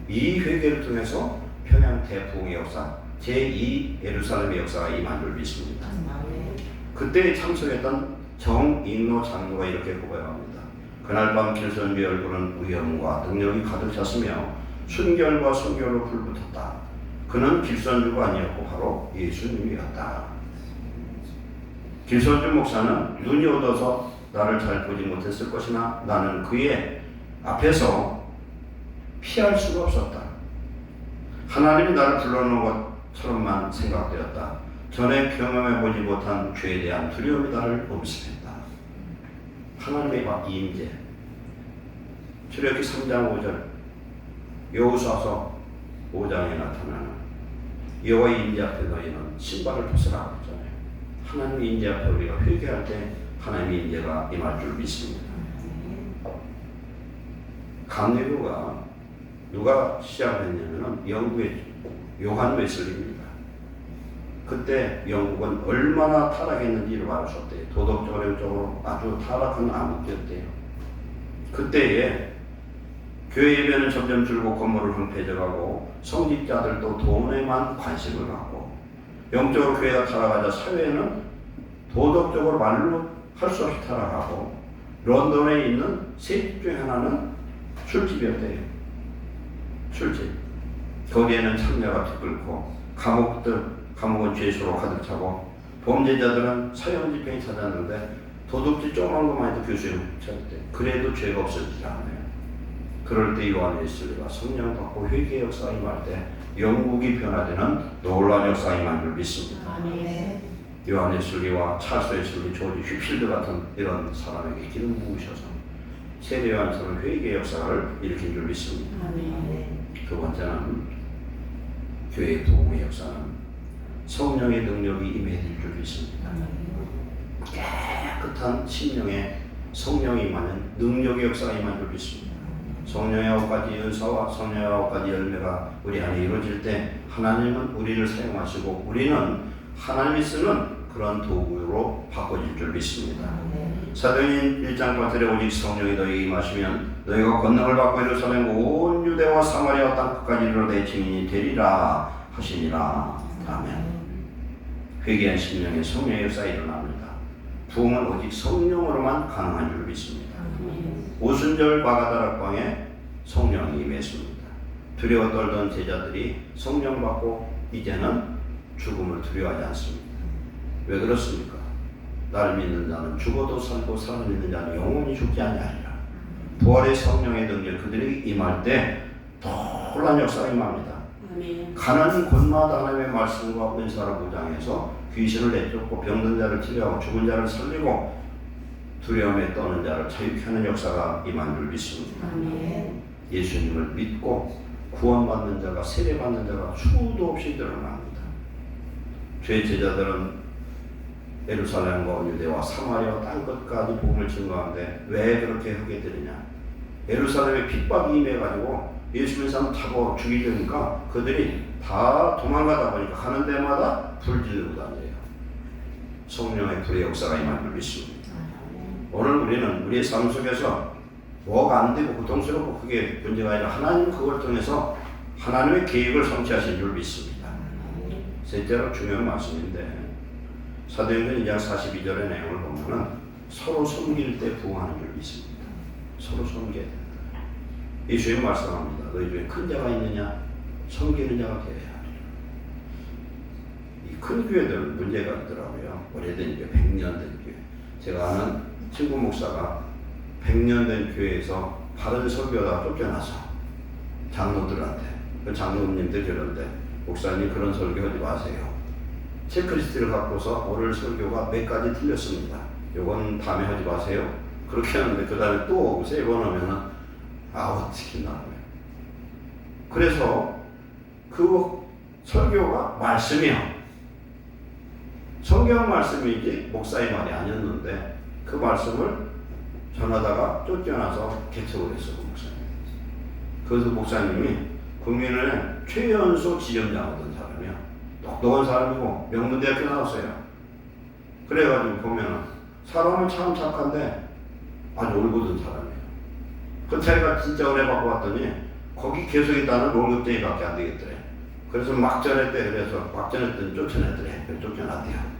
이 회개를 통해서 평양 대부흥의 역사, 제2 예루살렘의 역사가 임한 줄 믿습니다. 그때 참석했던 정익노 장로가 이렇게 고백합니다. 그날 밤 길선비의 얼굴은 위엄과 능력이 가득 찼으며 순결과 순결로 불붙었다. 그는 길선주가 아니었고 바로 예수님이었다. 길선주 목사는 눈이 어두워서 나를 잘 보지 못했을 것이나 나는 그의 앞에서 피할 수가 없었다. 하나님이 나를 불러놓은 것처럼만 생각되었다. 전에 경험해보지 못한 죄에 대한 두려움이 나를 엄습했다. 하나님의 임재. 출애굽기 3장 5절 여호수아서 5장에 나타나는 여호와의 임재 앞에 너희는 신발을 벗으라고 했잖아요. 하나님의 임재 앞에 우리가 회개할 때 하나님의 임재가 임할 줄 믿습니다. 감리교가 누가 시작했냐면 영국의 요한 웨슬리입니다. 그때 영국은 얼마나 타락했는지를 말할 수 없대요. 도덕적으로 영적으로 아주 타락한 암흑기였대요. 그때에 교회 예배는 점점 줄고 건물을 황폐해져가고 성직자들도 돈에만 관심을 갖고 영적으로 교회가 타락하자 사회는 도덕적으로 말로 할 수 없이 타락하고 런던에 있는 세 집 중에 하나는 술집이었대요. 술집. 거기에는 참녀가 뒤끓고 감옥은 죄수로 가득 차고 범죄자들은 사형 집행이 찾았는데 도둑질 조그만 것만 해도 교수에 묻혔대. 그래도 죄가 없어지지 않아요. 그럴 때 요한 웨슬리가 성령 받고 회개의 역사가 임할 때 영국이 변화되는 놀라운 역사가 임한 줄 믿습니다. 아멘. 요한 웨슬리와 찰스 웨슬리, 조지 휘필드 같은 이런 사람에게 기름 부으셔서 세례 요한처럼 회개의 역사를 일으킨 줄 믿습니다. 아멘. 두 번째는 교회의 도움의 역사는 성령의 능력이 임해질 줄 믿습니다. 깨끗한 심령에 성령이 임하는 능력의 역사가 임한 줄 믿습니다. 성령의 9가지 은사와 성령의 9가지 열매가 우리 안에 이루어질 때 하나님은 우리를 사용하시고 우리는 하나님이 쓰는 그런 도구로 바꿔질 줄 믿습니다. 사도행전 1장 8절에 오직 성령이 너희에게 임하시면 너희가 권능을 받고 예루살렘 온 유대와 사마리아 땅 끝까지 이르러 내 증인이 되리라 하시니라. 아멘. 회개한 심령에 성령의 역사가 일어납니다. 부흥은 오직 성령으로만 가능한 줄 믿습니다. 오순절 마가다락방에 성령이 임했습니다. 두려워 떨던 제자들이 성령 받고 이제는 죽음을 두려워하지 않습니다. 왜 그렇습니까? 나를 믿는 자는 죽어도 살고 살아 믿는 자는 영원히 죽지 아니하리라. 부활의 성령의 능력 그들에게 임할 때 놀라운 역사가 임합니다. 가는 곳마다 하나님의 말씀과 은사를 무장해서 귀신을 내쫓고 병든 자를 치료하고 죽은 자를 살리고 두려움에 떠는 자를 자유케 하는 역사가 임한 줄 믿습니다. 예수님을 믿고 구원받는 자가 세례받는 자가 수도 없이 늘어납니다. 죄 제자들은 예루살렘과 유대와 사마리아 땅끝까지 복음을 증거하는데 왜 그렇게 하게 되느냐? 예루살렘에 핍박이 임해가지고 예수님 사람 타고 죽이려니까 그들이 다 도망가다 보니까 가는 데마다 불 지르고 다녀요. 성령의 불의 역사가 임한 줄 믿습니다. 오늘 우리는 우리의 삶 속에서 뭐가 안 되고 고통스럽고 그게 문제가 아니라 하나님 그걸 통해서 하나님의 계획을 성취하신 줄 믿습니다. 셋째로 중요한 말씀인데 사도행전 2장 42절의 내용을 보면은 서로 섬길 때 부흥하는 줄 믿습니다. 서로 섬겨야 된다. 예수님 말씀합니다. 너희 중에 큰 자가 있느냐? 섬기는 자가 되어야 하리라. 이 큰 교회들은 문제가 있더라고요. 오래된 교회, 100년 된 교회. 제가 아는 친구 목사가 100년 된 교회에서 바른 설교다 쫓겨나서 장로들한테, 그 장로님들 그런데 목사님 그런 설교하지 마세요. 체크리스트를 갖고서 오늘 설교가 몇 가지 틀렸습니다. 요건 다음에 하지 마세요. 그렇게 하는데 그 다음에 또 3번 하면은 어떻게 나와요. 그래서 그 설교가 말씀이야. 성경 말씀이지 목사의 말이 아니었는데 그 말씀을 전하다가 쫓겨나서 개척을 했어. 그 목사님. 그래서 목사님이 국민은행 최연소 지점장이던 사람이야. 똑똑한 사람이고 명문대학교 나왔어요. 그래가지고 보면 사람은 참 착한데 아주 올곧은 사람이에요. 그 자기가 진짜 은혜 받고 왔더니 거기 계속 있다는 월급쟁이밖에 안 되겠더래. 그래서 막 전했대. 그래서 막 전했더니 쫓아냈더래. 그래서 쫓겨났대요.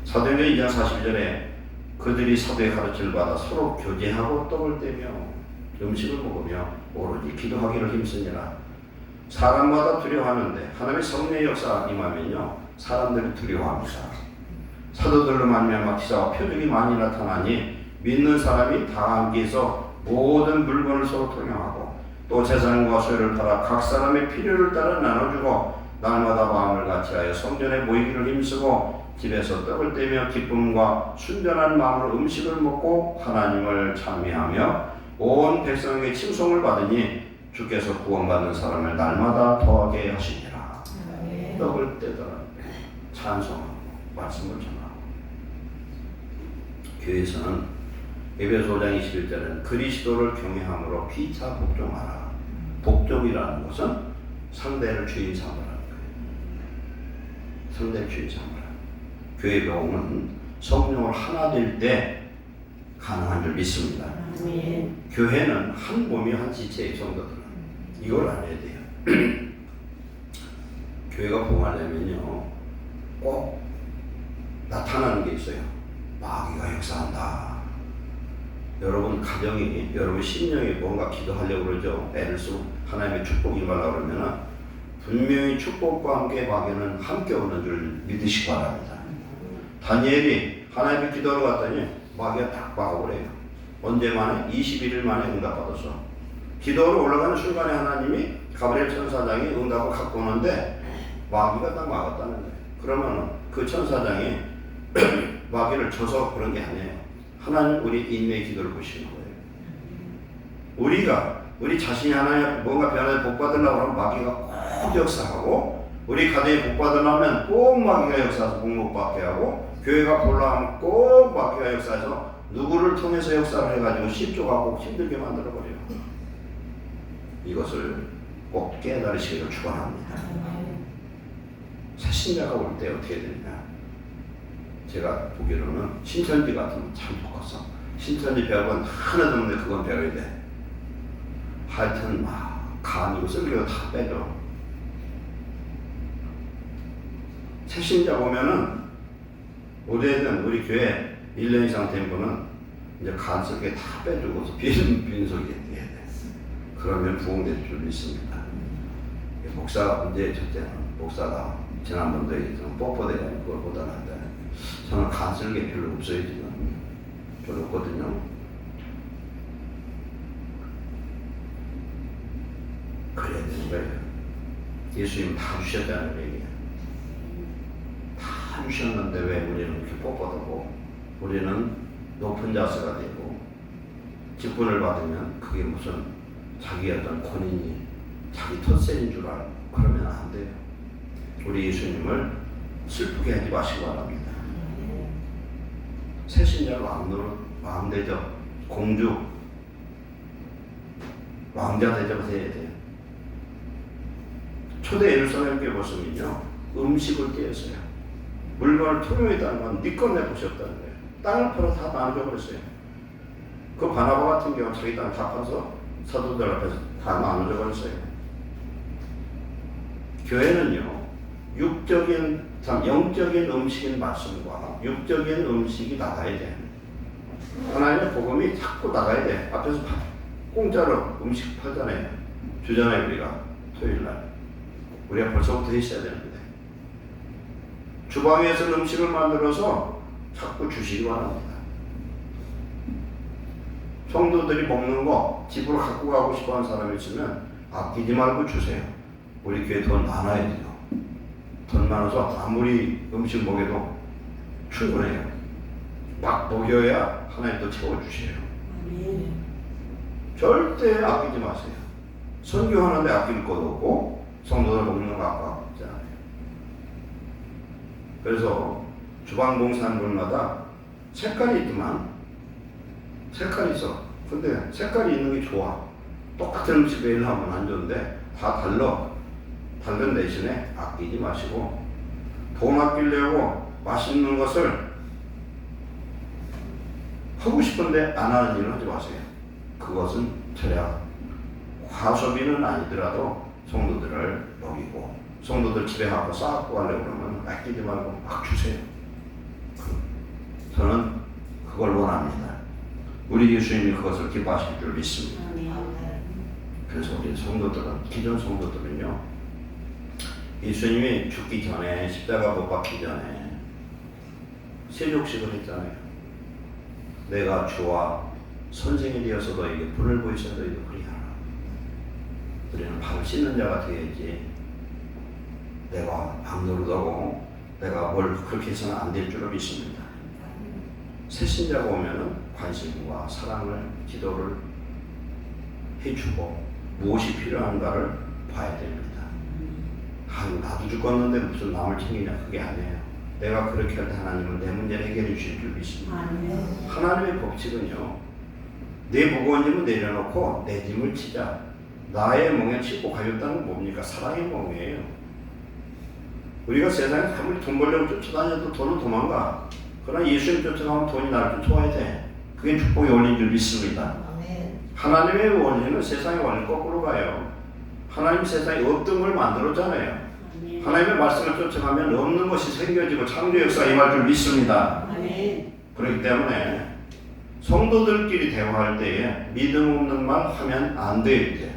사도행전 2장 42절에 그들이 사도의 가르침을 받아 서로 교제하고 떡을 떼며 음식을 먹으며 오로지 기도하기를 힘쓰니라. 사람마다 두려워하는데 하나님의 성령의 역사가 임하면요 사람들이 두려워합니다. 사도들로 말미암아 기사와 표적이 많이 나타나니 믿는 사람이 다 함께해서 모든 물건을 서로 통용하고 또 재산과 소유를 팔아 각 사람의 필요를 따라 나눠주고 날마다 마음을 같이하여 성전에 모이기를 힘쓰고 집에서 떡을 떼며 기쁨과 순전한 마음으로 음식을 먹고 하나님을 찬미하며 온 백성에게 칭송을 받으니 주께서 구원받는 사람을 날마다 더하게 하시니라. 떡을 떼더라. 찬송하고 말씀을 전하고. 교회에서는 에베소 5장 21절에는 그리스도를 경외함으로 피차 복종하라. 복종이라는 것은 상대를 주인 삼으라는 거예요. 상대를 주인 삼으라. 교회 병은 성령을 하나 될 때 가능한 줄 믿습니다. 교회는 한 몸이 한 지체의 성도들은 이걸 알아야 돼요. 교회가 봉하려면요 꼭 나타나는 게 있어요. 마귀가 역사한다. 여러분 가정이, 여러분 심령이 뭔가 기도하려고 그러죠. 애를 쓰고 하나님의 축복이 임하려고 그러면 분명히 축복과 함께 마귀는 함께 오는 줄 믿으시기 바랍니다. 다니엘이 하나님의 기도를 갔더니 마귀가 딱 막아버려요. 언제 만에? 21일 만에 응답받았어. 기도로 올라가는 순간에 하나님이 가브리엘 천사장이 응답을 갖고 오는데 마귀가 딱 막았다는 거예요. 그러면 그 천사장이 마귀를 져서 그런 게 아니에요. 하나님 우리 인내의 기도를 보시는 거예요. 우리 자신이 하나님 뭔가 변화에 복 받으려고 하면 마귀가 꼭 역사하고 우리 가정에 복 받으려면 꼭 마귀가 역사해서 복 못 받게 하고 교회가 볼라하면 꼭 마귀가 역사해서 누구를 통해서 역사를 해가지고 십조가 꼭 힘들게 만들어버려요. 이것을 꼭 깨달으시기를 축원합니다. 새신자가 올 때 어떻게 되느냐. 제가 보기로는 신천지 같으면 참 좋겠어. 신천지 배우면 하나도 없는데 그건 배워야 돼. 하여튼 막 간이고 쓸기고 다 빼줘. 새신자 보면은 오래된 우리 교회 1년 이상 된 분은 이제 간 쓸게 다 빼주고서 빈속이 돼야 돼. 그러면 부흥될 줄 믿습니다. 목사가 문제 첫째는 목사가 지난번도 얘기했지만 뽀뽀대가는 그걸 못하는데 저는 간 쓸 게 별로 없어요. 지금 별로 없거든요. 그래야 되는 거예요. 예수님 다 주셨다는 얘기예요. 다 주셨는데 왜 우리는 이렇게 뻣뻣하고 우리는 높은 자세가 되고 직분을 받으면 그게 무슨 자기 어떤 권인이 자기 텃세인 줄 알고 그러면 안 돼요. 우리 예수님을 슬프게 하지 마시기 바랍니다. 새신자로 왕 대접, 공주, 왕자 대접을 해야 돼요. 초대 예루살렘 교회 모습은요 음식을 떼었어요. 물건을 투명했다는 건 니꺼 내보셨다는 거예요. 땅을 팔아 다 나눠줘버렸어요. 그 바나바 같은 경우 자기 땅 다 팔아서 사도들 앞에서 다 나눠줘버렸어요. 교회는요 영적인 음식인 말씀과 육적인 음식이 나가야 돼. 하나님의 복음이 자꾸 나가야 돼. 앞에서 공짜로 음식 팔잖아요. 주잖아요. 우리가 토요일날 우리가 벌써부터 있어야 되는데 주방에서 음식을 만들어서 자꾸 주시기 바랍니다. 성도들이 먹는 거 집으로 갖고 가고 싶어하는 사람이 있으면 아끼지 말고 주세요. 우리 교회 돈 많아야 돼요. 돈 많아서 아무리 음식 먹여도 충분해요. 막 먹여야 하나님 또 채워주세요. 절대 아끼지 마세요. 선교하는데 아낄 것도 없고 성도들 먹는 거 아깝잖아요. 그래서 주방봉사하는 분마다 색깔이 있지만 색깔이 있어. 근데 색깔이 있는 게 좋아. 똑같은 음식 매일 하면 안 좋은데 다 달라. 다른 대신에 아끼지 마시고 돈 아끼려고 맛있는 것을 하고 싶은데 안 하는 일을 하지 마세요. 그것은 절약. 과소비는 아니더라도 성도들을 먹이고 성도들 집에 가서 싸갖고 가려고 그러면 아끼지 말고 막 주세요. 저는 그걸 원합니다. 우리 예수님이 그것을 기뻐하실 줄 믿습니다. 그래서 우리 성도들은, 기존 성도들은요, 예수님이 죽기 전에, 십자가 못 박기 전에 세족식을 했잖아요. 내가 주와 선생이 되어서 너에게 분을 보이셔 너희도 그리하라. 우리는 발을 씻는 자가 되어야지 내가 악노릇하고 내가 뭘 그렇게 해서는 안 될 줄을 믿습니다. 새신자가 오면은 관심과 사랑을, 기도를 해주고 무엇이 필요한가를 봐야 됩니다. 나도 죽었는데 무슨 남을 챙기냐, 그게 아니에요. 내가 그렇게 할 때 하나님은 내 문제를 해결해 주실 줄 믿습니다. 하나님의 법칙은요, 내 무거운 짐을 내려놓고 내 짐을 지자. 나의 멍에 싣고 가겠다는 건 뭡니까? 사랑의 멍이에요. 우리가 세상에 아무리 돈 벌려고 쫓아다녀도 돈은 도망가. 그러나 예수님 쫓아가면 돈이 나를 쫓아와야 돼. 그게 축복의 원리인 줄 믿습니다. 하나님의 원리는 세상의 원리 거꾸로 가요. 하나님 세상에 없던 걸 만들었잖아요. 하나님의 말씀을 쫓아가면 없는 것이 생겨지고 창조 역사가 임할 줄 믿습니다. 그렇기 때문에 성도들끼리 대화할 때에 믿음 없는 말 하면 안 돼요. 이제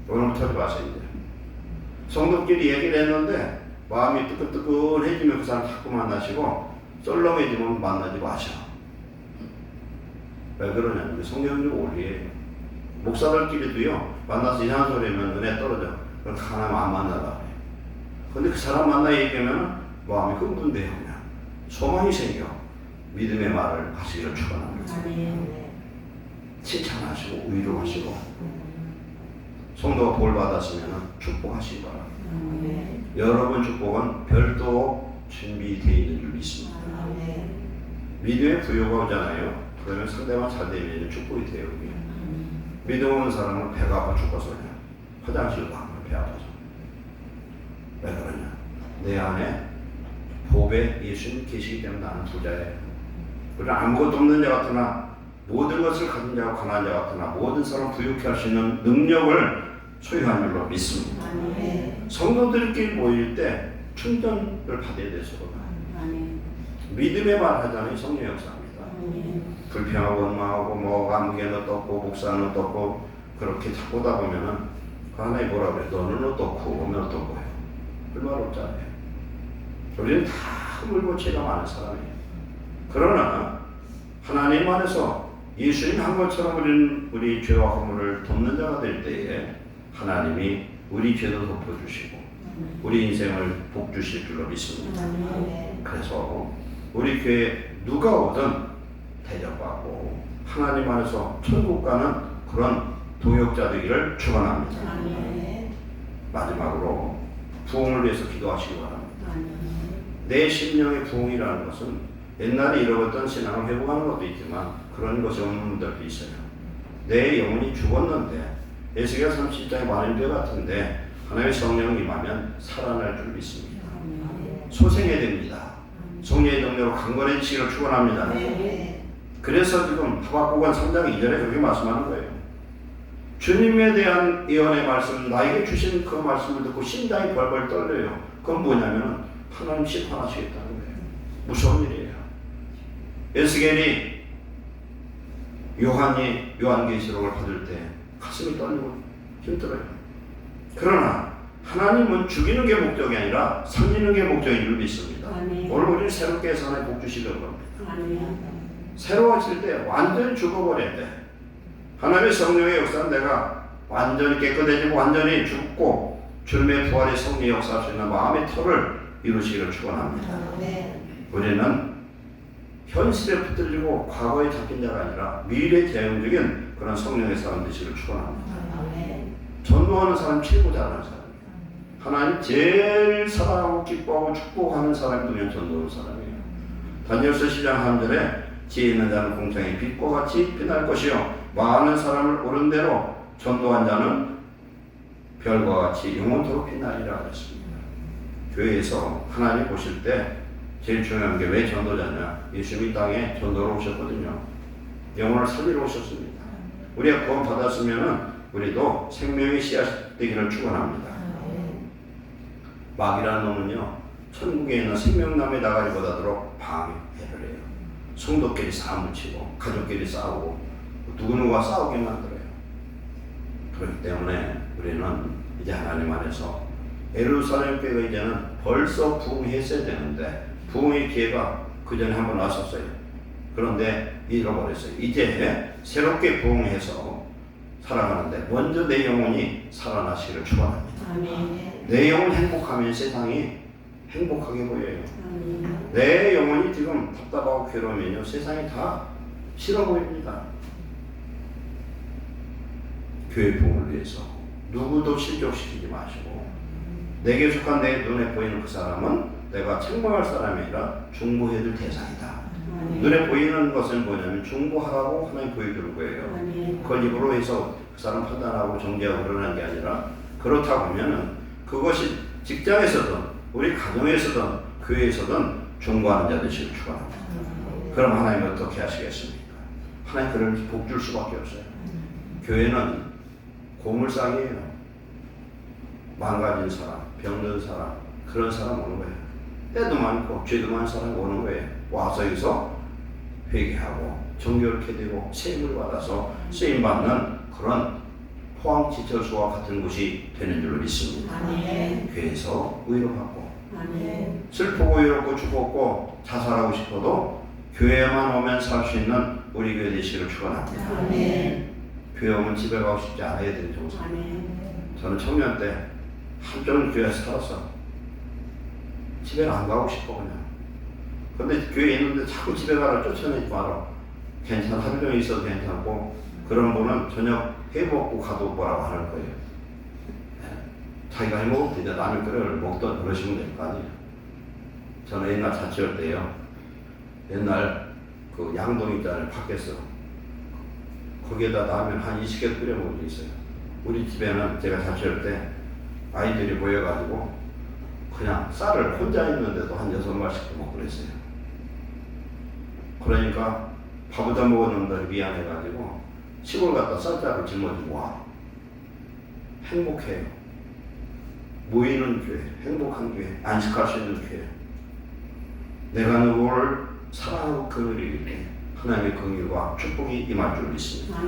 오늘부터 하지 마세요. 이제 성도끼리 얘기를 했는데 마음이 뜨끈뜨끈해지면 그 사람 자꾸 만나시고 썰렁해지면 만나지 마셔. 왜 그러냐면 성경적 원리예요. 목사들끼리도요, 만나서 이상한 소리 하면 은혜 떨어져. 그럼 하나님 안 만나라 그래요. 근데 그 사람 만나 얘기하면 마음이 흥분돼요. 그냥 소망이 생겨. 믿음의 말을 하시기를 축원합니다. 칭찬하시고 위로하시고 성도가 볼 받았으면 축복하시기 바랍니다. 여러분 축복은 별도 준비되어 있는 줄 믿습니다. 믿음의 부요가 오잖아요. 그러면 상대방 잘 되면 축복이 돼요. 믿음 없는 사람은 배가 아파 죽어서 그냥 화장실 가면 배 아파서. 왜 그러냐? 내 안에 복에 예수님 계시기 때문에 나는 부자예요. 그러나 아무것도 없는 자 같으나 모든 것을 가진 자와 가난한 자 같으나 모든 사람 부유케 할 수 있는 능력을 소유한 줄로 믿습니다. 성도들끼리 모일 때 충전을 받아야 돼서 믿음의 말 하자니 성령 역사입니다. 불평하고 원망하고 뭐 아무개는 어떻고 목사는 어떻고 그렇게 자꾸 다 보면은 하나님 뭐라 그래? 너는 어떻고 오면 어떻고 해요. 별말 없잖아요. 우리는 다 물고치가 많은 사람이에요. 그러나 하나님 안에서 예수님 한 것처럼 우리 죄와 허물을 돕는 자가 될 때에 하나님이 우리 죄도 덮어주시고 우리 인생을 복 주실 줄로 믿습니다. 그래서 우리 교회에 누가 오든 대접받고 하나님 안에서 천국 가는 그런 동역자 되기를 축원합니다. 마지막으로 부흥을 위해서 기도하시기 바랍니다. 내 심령의 부흥이라는 것은 옛날에 잃어버렸던 신앙을 회복하는 것도 있지만 그런 것이 없는 분들도 있어요. 내 영혼이 죽었는데 에스겔 30장에 말한 것 같은데 하나님의 성령이 임하면 살아날 줄 믿습니다. 소생해야 됩니다. 성령의 능력으로 강건해지기를 축원합니다. 그래서 지금 하박국은 3장 2절에 그렇게 말씀하는 거예요. 주님에 대한 예언의 말씀, 나에게 주신 그 말씀을 듣고 심장이 벌벌 떨려요. 그건 뭐냐면 하나님 심판하시겠다는 거예요. 무서운 일이에요. 에스겔이 요한계시록을 받을 때 가슴이 떨리고 힘들어요. 그러나 하나님은 죽이는 게 목적이 아니라 살리는 게 목적인 줄 믿습니다. 아멘. 오늘 우리는 새롭게 해서 하나님 복 주시려고 합니다. 아멘. 새로워질 때 완전히 죽어버려야 돼. 하나님의 성령의 역사는 내가 완전히 깨끗해지고 완전히 죽고 주님의 부활의 성리 역사할 수 있는 마음의 터를 이루시기를 축원합니다. 우리는 현실에 붙들리고 과거에 잡힌 자가 아니라 미래 재앙적인 그런 성령의 사람 되시기를 축원합니다. 전도하는 사람 최고 잘하는 사람이에요. 하나님 제일 사랑하고 기뻐하고 축복하는 사람이 누구냐? 전도하는 사람이에요. 다니엘서 10장 3절에 지혜 있는 자는 공창의 빛과 같이 빛날 것이요 많은 사람을 옳은 대로 전도한 자는 별과 같이 영원토록 빛나리라 그랬습니다. 교회에서 하나님 보실 때 제일 중요한 게 왜 전도자냐? 예수님이 땅에 전도로 오셨거든요. 영혼을 살리러 오셨습니다. 우리가 구원 받았으면은 우리도 생명의 씨앗 되기를 축원합니다. 마귀라는 놈은요, 천국에 있는 생명나무의 나가리보다도 방해를 해요. 성도끼리 싸움치고 가족끼리 싸우고 누구누구와 싸우게 만들어요. 그렇기 때문에 우리는 이제 하나님 안에서 예루살렘 교회가 이제는 벌써 부흥했어야 되는데 부흥의 기회가 그 전에 한번 왔었어요. 그런데 잃어버렸어요. 이제 새롭게 부흥해서 살아가는데 먼저 내 영혼이 살아나시기를 축원합니다. 내 영혼 행복하면 세상이 행복하게 보여요. 내 영혼이 지금 답답하고 괴로우면요 세상이 다 싫어 보입니다. 교회 부흥을 위해서 누구도 실족시키지 마시고 내게 속한 내 눈에 보이는 그 사람은 내가 책망할 사람이 아니라 중보해줄 대상이다. 눈에 보이는 것은 뭐냐면 중보하라고 하나님 보여줄 거예요. 그걸 입으로 해서 그 사람 판단하고 정죄하고 그러는 게 아니라 그렇다고 하면은 그것이 직장에서든 우리 가정에서든 교회에서든 중보하는 자 되시길 축원합니다. 그럼 하나님 어떻게 하시겠습니까? 하나님 그를 복 줄 수밖에 없어요. 교회는 고물상이에요. 망가진 사람, 병든 사람, 그런 사람 오는 거예요. 때도 많고 죄도 많은 사람 오는 거예요. 와서 여기서 회개하고 정결케 되고 세임을 받아서 쓰임받는 그런 포항지처소와 같은 곳이 되는 줄로 믿습니다. 교회에서 위로받고 슬프고 외롭고 죽었고 자살하고 싶어도 교회에만 오면 살 수 있는 우리 교회 되시기를 축원합니다. 교회 오면 집에 가고 싶지 않아야 되는 정상. 저는 청년 때 한쪽은 교회에서 살았어. 집에 안 가고 싶어 그냥. 근데 교회에 있는데 자꾸 집에 가라 쫓아내지 마라. 괜찮아. 하루 종일 있어도 괜찮고 그런 분은 저녁 해 먹고 가도 뭐라고 하는 거예요. 자기가 해 먹으면 되냐. 라면 끓여 먹던 그러시면 될 거 아니에요. 저는 옛날 자취할 때요. 옛날 그 양동 있잖아요. 밖에서. 거기에다 라면 한 20개 끓여 먹은 적 있어요. 우리 집에는 제가 자취할 때 아이들이 모여가지고 그냥 쌀을 혼자 있는데도 한 6마리씩 먹고 그랬어요. 그러니까 밥보다 먹은 놈들이 미안해가지고 시골 갔다 쌀자루 짊어지고 와. 행복해요. 모이는 교회, 행복한 교회, 안식할 수 있는 교회. 내가 누구를 사랑하고 그리기 때문에 하나님의 긍휼과 축복이 임할 줄 믿습니다.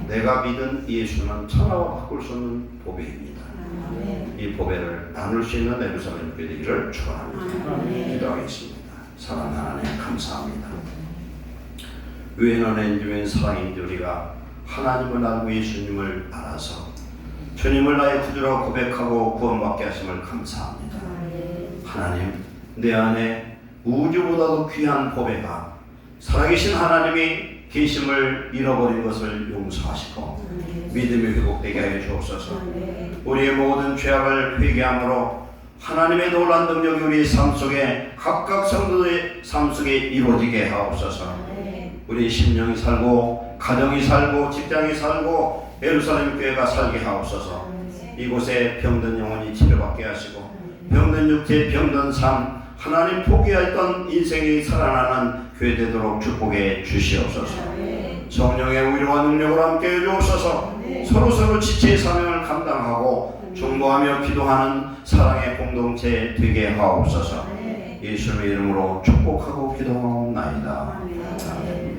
내가 믿은 예수는 천하와 바꿀 수 없는 보배입니다. 이 보배를 나눌 수 있는 예루살렘 교회 되기를 축원합니다. 기도하겠습니다. 사랑하는 하나님 감사합니다. 유엔 은혜인 사랑인 우리가 하나님을 알고 예수님을 알아서 주님을 나의 구주라고 고백하고 구원받게 하심을 감사합니다. 하나님 내 안에 우주보다도 귀한 보배가 살아계신 하나님이 계심을 잃어버린 것을 용서하시고 믿음이 회복되게 하여 주옵소서. 우리의 모든 죄악을 회개함으로 하나님의 놀라운 능력이 우리의 삶 속에 각각 성도의 삶 속에 이루어지게 하옵소서. 우리의 심령이 살고 가정이 살고 직장이 살고 예루살렘 교회가 살게 하옵소서. 이곳에 병든 영혼이 치료받게 하시고 병든 육체 병든 삶 하나님 포기했던 인생이 살아나는 교회 되도록 축복해 주시옵소서. 성령의 위로와 능력으로 함께 해주옵소서. 서로서로 지체의 사명을 감당하고 중보하며 기도하는 사랑의 공동체 되게 하옵소서. 예수님의 이름으로 축복하고 기도하옵나이다. 아멘.